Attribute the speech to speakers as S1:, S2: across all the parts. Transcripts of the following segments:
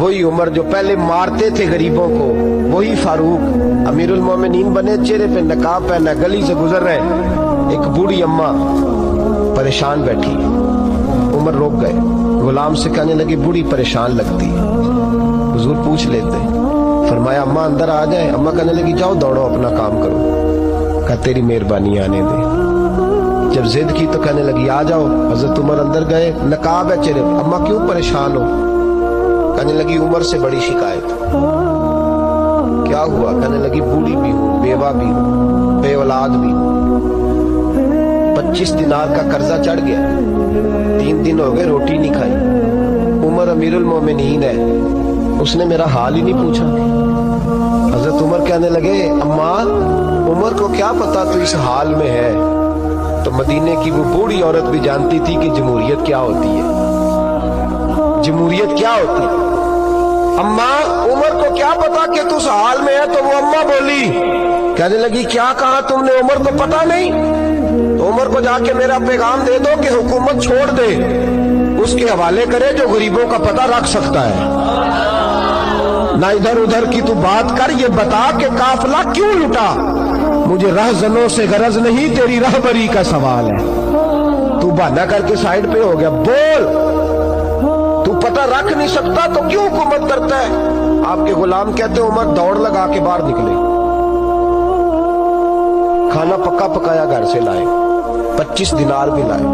S1: वही उमर जो पहले मारते थे गरीबों को, वही फारूक अमीरुल मोमिनीन बने, चेहरे पे नकाब पहना, गली से गुजर रहे, एक बूढ़ी अम्मा परेशान बैठी। उमर रोक गए, गुलाम से कहने लगे बूढ़ी परेशान लगती है। हुजूर पूछ लेते, फरमाया अम्मा अंदर आ जाए। अम्मा कहने लगी जाओ दौड़ो अपना काम करो। कहा तेरी मेहरबानी आने दे। जब जिद की तो कहने लगी आ जाओ। हजरत उमर अंदर गए, नकाब है चेहरे। अम्मा क्यों परेशान हो? कहने लगी उमर से बड़ी शिकायत। क्या हुआ? कहने लगी बूढ़ी भी हूँ, बेवा भी हूँ, बे औलाद भी हूँ, 25 दिनार का कर्जा चढ़ गया, 3 दिन हो गए रोटी नहीं खाई। उमर अमीरुल मोमिनीन है, उसने मेरा हाल ही नहीं पूछा। हजरत उमर कहने लगे अम्मा उमर को क्या पता तू इस हाल में है। तो मदीने की वो बूढ़ी औरत भी जानती थी कि जमहूरियत क्या होती है, जमहूरियत क्या होती है। अम्मा उमर को क्या पता कि तू इस हाल में है। तो वो अम्मा बोली, कहने लगी क्या कहा तुमने? उमर को पता नहीं? तो उमर को जाके मेरा पैगाम दे दो कि हुकूमत छोड़ दे, उसके हवाले करे जो गरीबों का पता रख सकता है। ना इधर उधर की तू बात कर, ये बता कि काफिला क्यों लुटा। मुझे रहजनों से गरज नहीं, तेरी रहबरी का सवाल है। तू बहाना करके साइड पे हो गया, बोल। तू पता रख नहीं सकता तो क्यों हुकूमत करता है? आपके गुलाम कहते उमर दौड़ लगा के बाहर निकले, खाना पक्का पकाया घर से लाए, 25 दिनार भी लाए,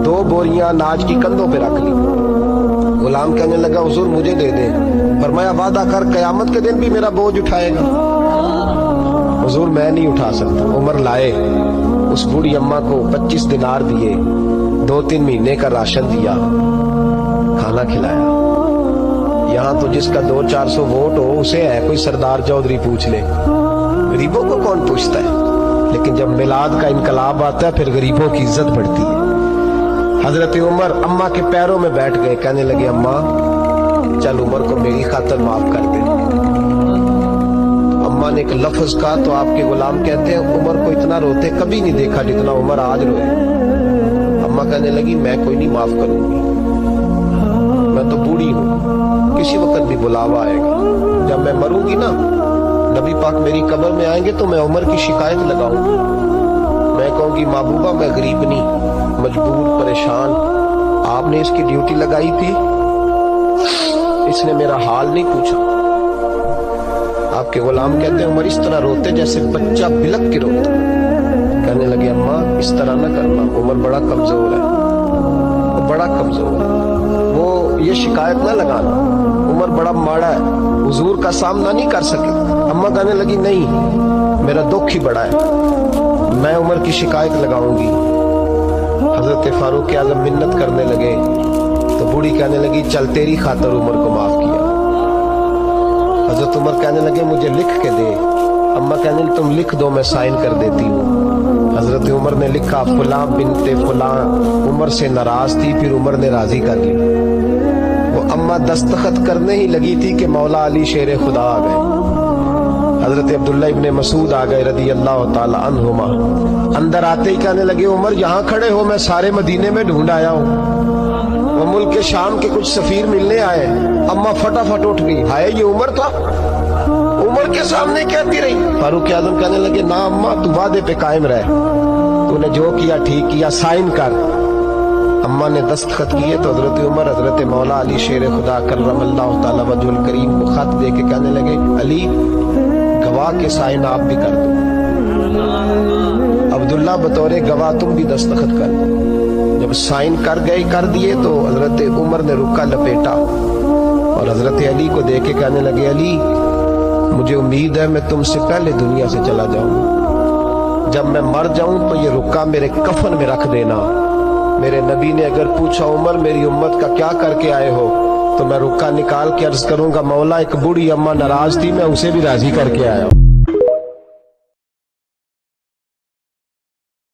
S1: 2 बोरियां अनाज की कंधों पे रख ली। गुलाम कहने लगा हुजूर मुझे दे दे। फरमाया वादा कर कयामत के दिन भी मेरा बोझ उठाएगा। हुजूर मैं नहीं उठा सकता। उमर लाए, उस बूढ़ी अम्मा को 25 दिनार दिए, 2-3 महीने का राशन दिया, खाना खिलाया। यहाँ तो जिसका 200-400 वोट हो उसे है कोई सरदार चौधरी पूछ ले, गरीबों को कौन पूछता है। लेकिन जब मिलाद का इनकलाब आता है फिर गरीबों की इज्जत बढ़ती है। हजरत उमर अम्मा के पैरों में बैठ गए, कहने लगे अम्मा चल उमर को मेरी खातिर माफ कर दे। अम्मा ने एक लफ्ज कहा तो आपके गुलाम कहते हैं उमर को इतना रोते कभी नहीं देखा जितना उमर आज रोए। अम्मा कहने लगी मैं कोई नहीं माफ करूंगी, मैं तो बूढ़ी हूँ, किसी वक्त भी बुलावा आएगा। जब मैं मरूंगी ना, नबी पाक मेरी कब्र में आएंगे तो मैं उमर की शिकायत लगाऊंगी। मैं कहूंगी महबूबा मैं गरीब नहीं, मजबूर, परेशान, आपने इसकी ड्यूटी लगाई थी, इसने मेरा हाल नहीं पूछा। आपके गुलाम कहते हैं उमर इस तरह रोते जैसे बच्चा बिलक के रोता। कहने लगे अम्मा इस तरह ना करना, उमर बड़ा कमजोर है, वो बड़ा कमजोर है, वो ये शिकायत ना लगाना, उमर बड़ा माड़ा है, हुजूर का सामना नहीं कर सके। अम्मा कहने लगी नहीं मेरा दुख ही बड़ा है, मैं उमर की शिकायत लगाऊंगी। हजरत फारूक आज़म मिन्नत करने लगे तो बूढ़ी कहने लगी चल तेरी खातर उमर को माफ किया। हजरत उमर कहने लगे मुझे लिख के दे। अम्मा कहने लगी तुम लिख दो मैं साइन कर देती हूँ। हजरत उमर ने लिखा फलां बिनते फलां उमर से नाराज थी, फिर उमर ने राजी कर ली। वो अम्मा दस्तखत करने ही लगी थी कि मौला अली शेर खुदा आ गए। हजरत अब्दुल्ला इब्ने मसूद आ गए रदी अल्लाह ताला अन्हुमा। अंदर आते ही कहने लगे उमर यहाँ खड़े हो, मैं सारे मदीने में ढूंढ आया हूँ, वो मुल्क के शाम के कुछ सफीर मिलने आए। अम्मा फटाफट उठ गई, हाय ये उमर था, उमर के सामने कहती रही। फारूक आज़म कहने लगे ना अम्मा तू वादे पे कायम रह, तूने जो किया ठीक किया, साइन कर। अम्मा ने दस्तखत किए तो हजरत उमर हजरत मौला अली शेर खुदा करमल्लाहु ताला वजहुल करीम को खत दे के कहने लगे अली गवाह के साइन आप भी कर दो, अब्दुल्ला बतौरे गवाह तुम भी दस्तखत कर दो। जब साइन कर दिए तो हजरत उमर ने रुक्का लपेटा और हजरत अली को देख के कहने लगे अली मुझे उम्मीद है मैं तुमसे पहले दुनिया से चला जाऊं, जब मैं मर जाऊं तो ये रुक्का मेरे कफन में रख देना। मेरे नबी ने अगर पूछा उमर मेरी उम्मत का क्या करके आए हो, तो मैं रुक्का निकाल के अर्ज करूंगा मौला एक बूढ़ी अम्मा नाराज थी, मैं उसे भी राजी करके आया हूं।